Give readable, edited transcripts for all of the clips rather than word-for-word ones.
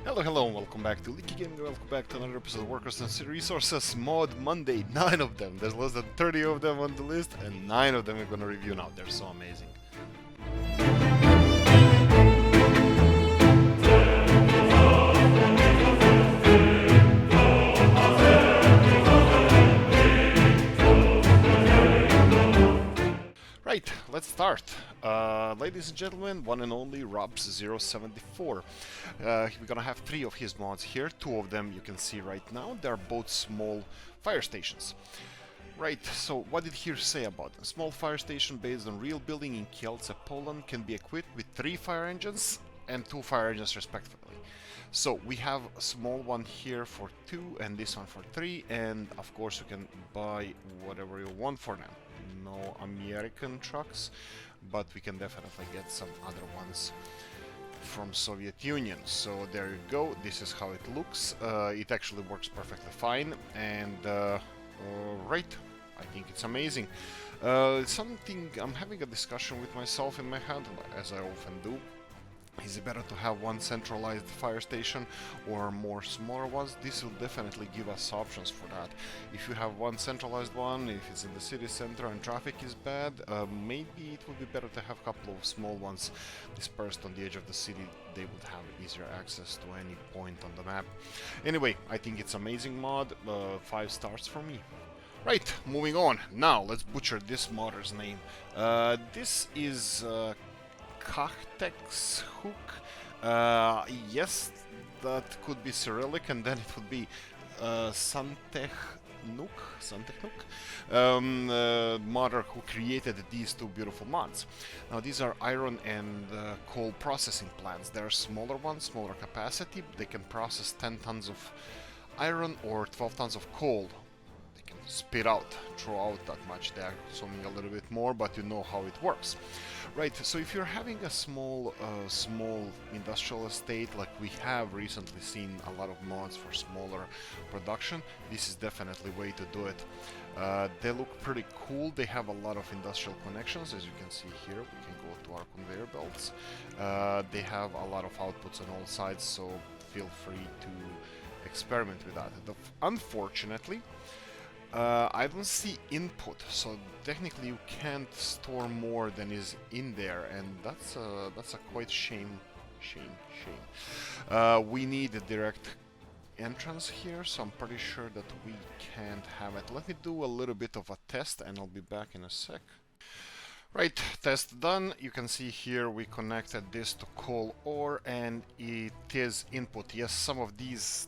Hello, and welcome back to Oolykee Gaming. Welcome back to another episode of Workers and Resources Mod Monday. 9 of them. There's less than 30 of them on the list, and 9 of them we're gonna review now. They're so amazing. Right, let's start. Ladies and gentlemen, one and only Robs074. We're gonna have 3 of his mods here. 2 of them you can see right now. They're both small fire stations. Right, so what did he say about them? Small fire station based on real building in Kielce, Poland can be equipped with 3 fire engines and 2 fire engines respectively. So we have a small one here for 2 and this one for 3, and of course you can buy whatever you want for them. No American trucks, but we can definitely get some other ones from Soviet Union. So there you go, this is how it looks. It actually works perfectly fine, and right, I think it's amazing. Something I'm having a discussion with myself in my head, as I often do. Is it better to have one centralized fire station or more smaller ones? This will definitely give us options for that. If you have one centralized one, if it's in the city center and traffic is bad, maybe it would be better to have a couple of small ones dispersed on the edge of the city. They would have easier access to any point on the map. Anyway, I think it's amazing mod. 5 stars for me. Right, moving on. Now let's butcher this modder's name. This is Kachtex Hook. Yes, that could be Cyrillic, and then it would be Santechnuk, modder who created these 2 beautiful mods. Now these are iron and coal processing plants. They're smaller ones, smaller capacity. They can process 10 tons of iron or 12 tons of coal. Spit out, throw out that much. They're consuming a little bit more, but you know how it works. Right, so if you're having a small industrial estate, like we have recently seen a lot of mods for smaller production, this is definitely a way to do it. They look pretty cool. They have a lot of industrial connections, as you can see here. We can go to our conveyor belts. They have a lot of outputs on all sides, so feel free to experiment with that. Unfortunately, I don't see input, so technically you can't store more than is in there, and that's a quite shame. We need a direct entrance here, so I'm pretty sure that we can't have it. Let me do a little bit of a test, and I'll be back in a sec. Right, test done. You can see here we connected this to coal ore, and it is input. Yes, some of these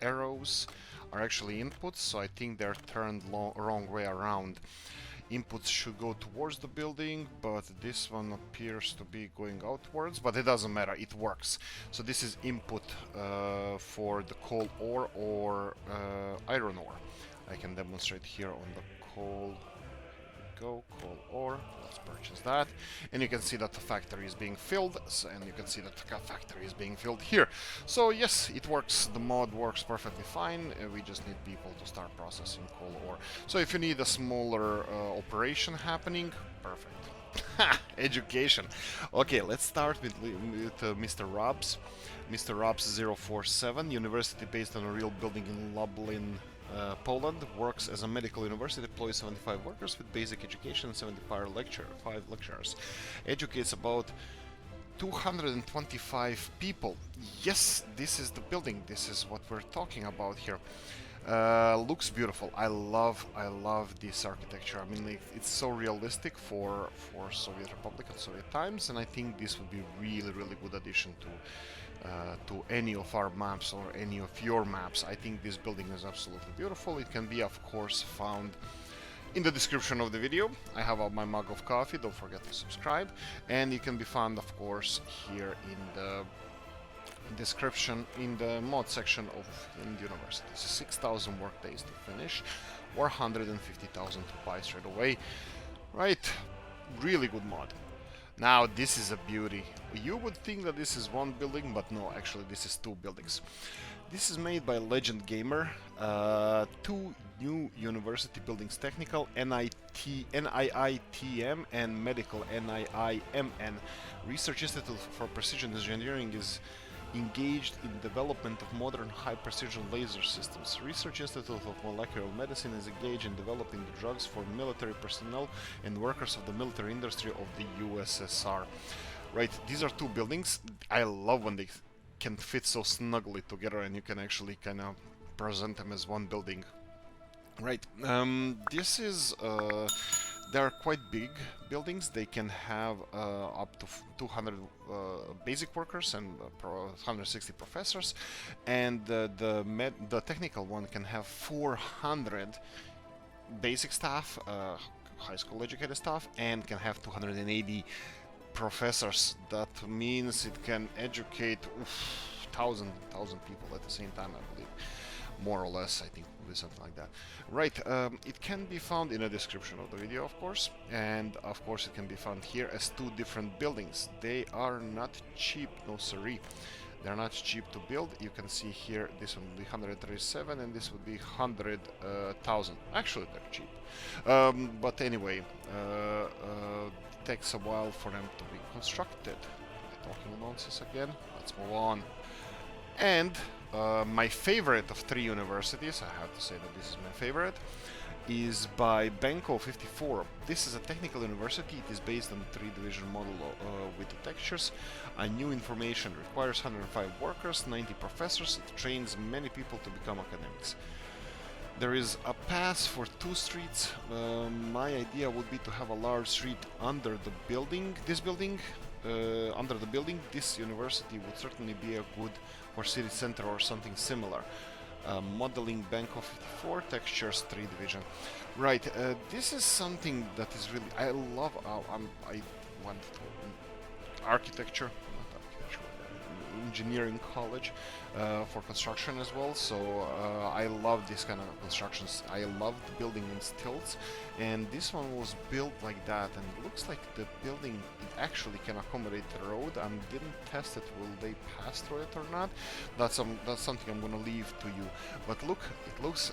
arrows are actually inputs, so I think they're turned wrong way around. Inputs should go towards the building, but this one appears to be going outwards, but it doesn't matter, it works. So this is input for the coal ore or iron ore. I can demonstrate here on the coal. Go, coal ore, let's purchase that, and you can see that the factory is being filled, and you can see that the factory is being filled here. So yes, it works, the mod works perfectly fine. We just need people to start processing coal ore. So if you need a smaller operation happening, perfect. Education. Okay, let's start with Mr. Robs. Mr. Robs047, university based on a real building in Lublin, Poland, works as a medical university, employs 75 workers with basic education and 75 lecturers. Educates about 225 people. Yes, this is the building. This is what we're talking about here. Looks beautiful. I love this architecture. I mean, it's so realistic for Soviet Republic and Soviet times, and I think this would be really good addition to any of our maps or any of your maps. I think this building is absolutely beautiful. It can be, of course, found in the description of the video. I have my mug of coffee, don't forget to subscribe, and it can be found, of course, here in the description in the mod section of the university. 6,000 work days to finish, or 150,000 to buy straight away. Right, really good mod. Now this is a beauty. You would think that this is one building, but no, actually this is 2 buildings. This is made by Legend Gamer. 2 new university buildings, technical NIITM and medical NIIMN. Research Institute for Precision Engineering is engaged in development of modern high-precision laser systems. Research Institute of Molecular Medicine is engaged in developing the drugs for military personnel and workers of the military industry of the USSR. Right, these are two buildings. I love when they can fit so snugly together and you can actually kind of present them as one building. Right, this is they are quite big buildings. They can have up to 200 basic workers and 160 professors, and the technical one can have 400 basic staff, high school educated staff, and can have 280 professors. That means it can educate 1,000 people at the same time, I believe. More or less, I think will be something like that. Right, it can be found in the description of the video, of course, and of course it can be found here as two different buildings. They are not cheap, no siree. They're not cheap to build. You can see here, this one would be 137 and this would be 100,000. Actually, they're cheap. But anyway, it takes a while for them to be constructed. Talking nonsense again. Let's move on. And my favorite of three universities, I have to say that this is my favorite, is by Benko 54. This is a technical university. It is based on a three-division model with the textures. New information requires 105 workers, 90 professors. It trains many people to become academics. There is a pass for 2 streets. My idea would be to have a large street under the building. Under the building, this university would certainly be a good for city center or something similar. Modeling Benko 54, textures 3 division. Right, this is something that is really, I love. I went to architecture, not architecture, engineering college for construction as well. So I love this kind of constructions. I love the building in stilts, and this one was built like that, and it looks like the building it actually can accommodate the road. I didn't test it. Will they pass through it or not? That's something I'm gonna leave to you. But look, it looks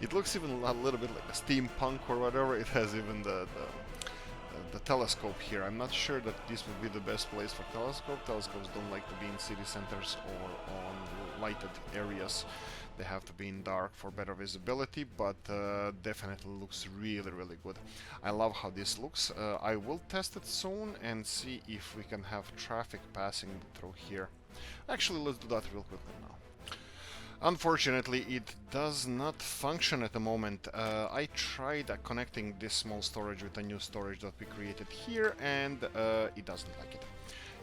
it looks even a little bit like a steampunk or whatever. It has even the telescope here. I'm not sure that this would be the best place for telescope. Telescopes don't like to be in city centers or on lighted areas. They have to be in dark for better visibility, but definitely looks really, really good. I love how this looks. I will test it soon and see if we can have traffic passing through here. Actually, let's do that real quickly now. Unfortunately, it does not function at the moment. I tried connecting this small storage with a new storage that we created here, and it doesn't like it.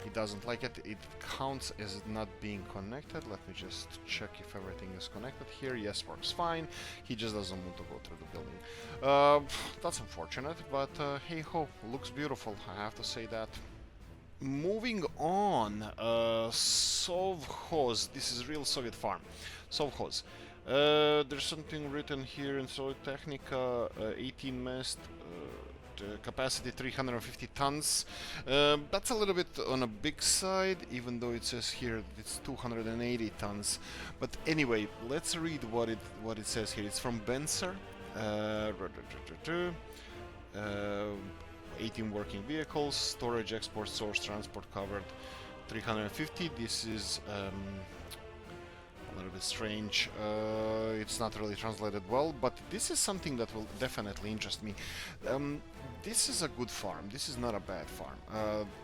It doesn't like it. It counts as not being connected. Let me just check if everything is connected here. Yes, works fine. He just doesn't want to go through the building. That's unfortunate, but hey ho, looks beautiful, I have to say that. Moving on, СОВХОЗ. This is real Soviet farm. СОВХОЗ. There's something written here in Soviet Technica, 18 mast, capacity 350 tons. That's a little bit on a big side, even though it says here it's 280 tons. But anyway, let's read what it says here. It's from Benser. 18 working vehicles, storage, export, source, transport covered, 350. This is a little bit strange. It's not really translated well, but this is something that will definitely interest me. This is a good farm. This is not a bad farm.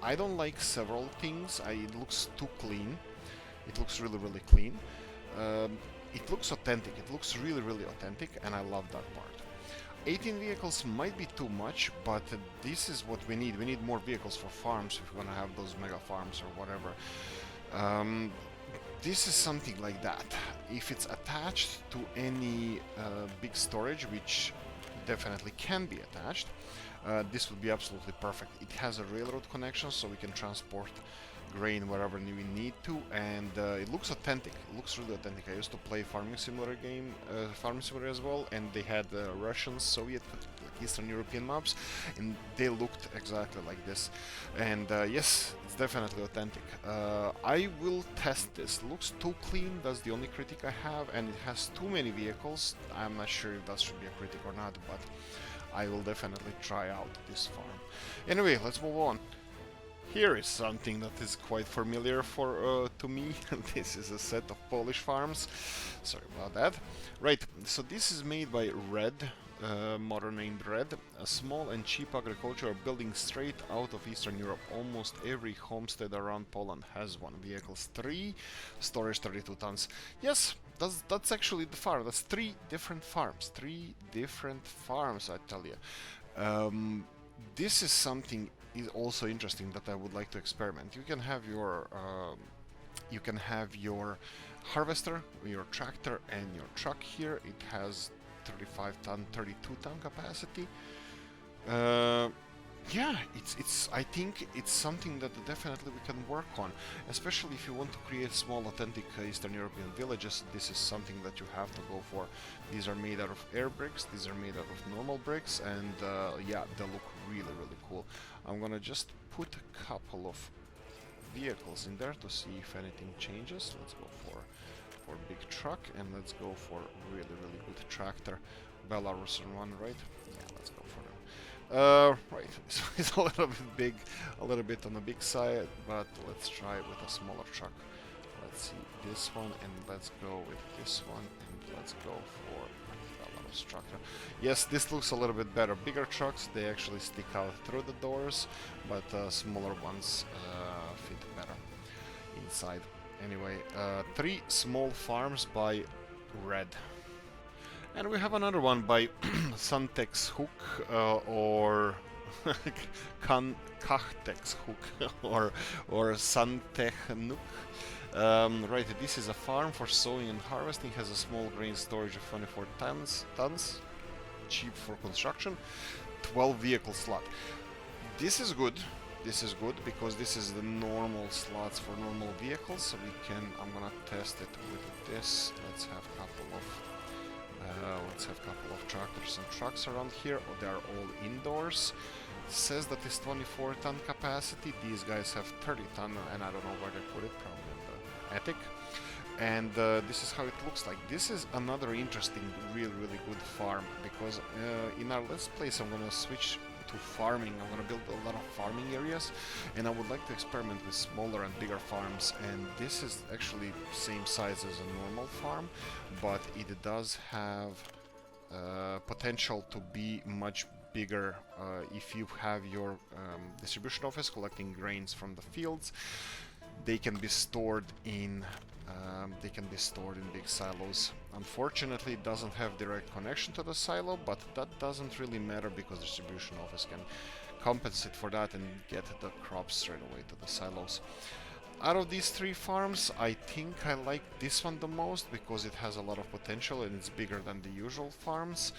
I don't like several things. It looks too clean. It looks really, really clean. It looks authentic. It looks really, really authentic, and I love that part. 18 vehicles might be too much, but this is what we need. We need more vehicles for farms if we're gonna have those mega farms or whatever. This is something like that. If it's attached to any big storage, which definitely can be attached, this would be absolutely perfect. It has a railroad connection, so we can transport grain wherever we need to, and it looks authentic. It looks really authentic. I used to play farming simulator as well, and they had Russian, Soviet, like Eastern European maps, and they looked exactly like this. And yes, it's definitely authentic. I will test this. Looks too clean. That's the only critic I have, and it has too many vehicles. I'm not sure if that should be a critic or not, but I will definitely try out this farm. Anyway, let's move on. Here is something that is quite familiar to me. This is a set of Polish farms. Sorry about that. Right, so this is made by Red, modern named Red, a small and cheap agricultural building straight out of Eastern Europe. Almost every homestead around Poland has one. Vehicles 3, storage 32 tons. Yes, that's actually the farm. That's 3 different farms. 3 different farms, I tell you. This is something is also interesting that I would like to experiment. You can have your harvester, your tractor, and your truck here. It has 35 ton, 32 ton capacity. Yeah, I think it's something that definitely we can work on, especially if you want to create small, authentic Eastern European villages. This is something that you have to go for. These are made out of air bricks, these are made out of normal bricks, and yeah, they look really, really cool. I'm gonna just put a couple of vehicles in there to see if anything changes. Let's go for big truck, and let's go for really, really good tractor. Belarusian one, right? Yeah, let's go for them. Right, so it's a little bit big, a little bit on the big side, but let's try with a smaller truck. Let's see this one, and let's go with this one, and let's go for Belarus tractor. Yes, this looks a little bit better. Bigger trucks, they actually stick out through the doors, but smaller ones fit better inside. Anyway, 3 small farms by Red. And we have another one by Santex Hook or Kachtex Hook or Santechnuk. Right, this is a farm for sowing and harvesting. Has a small grain storage of 24 tons, cheap for construction, 12 vehicle slot. This is good. This is good because this is the normal slots for normal vehicles. So we can. I'm gonna test it with this. Let's have a couple of tractors and trucks around here. Oh, they are all indoors. It says that it's 24 ton capacity. These guys have 30 ton, and I don't know where they put it, probably in the attic. And this is how it looks like. This is another interesting, really good farm, because in our Let's Plays I'm gonna switch to farming. I'm gonna build a lot of farming areas, and I would like to experiment with smaller and bigger farms. And this is actually same size as a normal farm, but it does have potential to be much bigger if you have your distribution office collecting grains from the fields. They can be stored in big silos. Unfortunately, it doesn't have direct connection to the silo, but that doesn't really matter because the distribution office can compensate for that and get the crops straight away to the silos. Out of these 3 farms, I think I like this one the most because it has a lot of potential and it's bigger than the usual farms,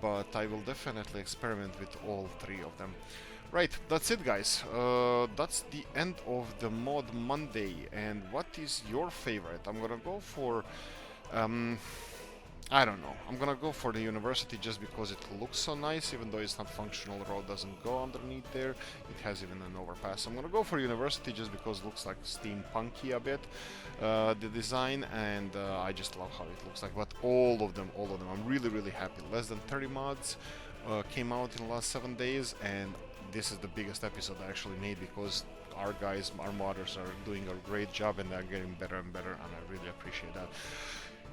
but I will definitely experiment with all 3 of them. Right, that's it, guys. That's the end of the Mod Monday. And what is your favorite? I'm gonna go for I don't know. I'm gonna go for the university just because it looks so nice, even though it's not functional. The road doesn't go underneath there. It has even an overpass. I'm gonna go for university just because it looks like steampunky a bit, the design, and I just love how it looks like. But all of them, I'm really happy. Less than 30 mods came out in the last 7 days, and this is the biggest episode I actually made because our guys, our modders are doing a great job and they're getting better and better, and I really appreciate that.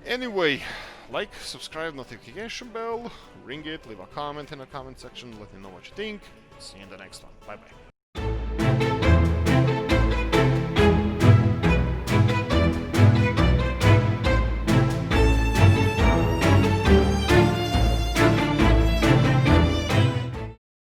Anyway, like, subscribe, notification bell, ring it, leave a comment in the comment section, let me know what you think. See you in the next one. Bye bye.